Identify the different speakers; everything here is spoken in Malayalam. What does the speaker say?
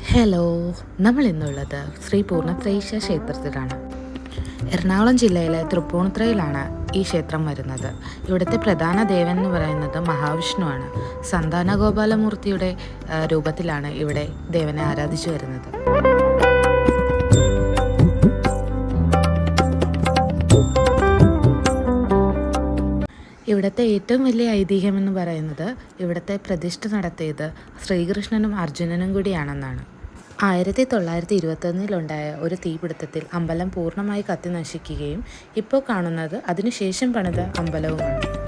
Speaker 1: ഹലോ, നമ്മൾ ഇന്നുള്ളത് ശ്രീ പൂർണ്ണത്രയീശ ക്ഷേത്രത്തിലാണ്. എറണാകുളം ജില്ലയിലെ തൃപ്പൂണിത്തുറയിലാണ് ഈ ക്ഷേത്രം വരുന്നത്. ഇവിടുത്തെ പ്രധാന ദേവൻ എന്ന് പറയുന്നത് മഹാവിഷ്ണുവാണ്. സന്താനഗോപാലമൂർത്തിയുടെ രൂപത്തിലാണ് ഇവിടെ ദേവനെ ആരാധിച്ചു വരുന്നത്. ഇവിടുത്തെ ഏറ്റവും വലിയ ഐതിഹ്യം എന്ന് പറയുന്നത് ഇവിടുത്തെ പ്രതിഷ്ഠ നടത്തിയത് ശ്രീകൃഷ്ണനും അർജുനനും കൂടിയാണെന്നാണ്. 1921 ഒരു തീപിടുത്തത്തിൽ അമ്പലം പൂർണ്ണമായി കത്തി നശിക്കുകയും ഇപ്പോൾ കാണുന്നത് അതിനുശേഷം പണിത അമ്പലവുമാണ്.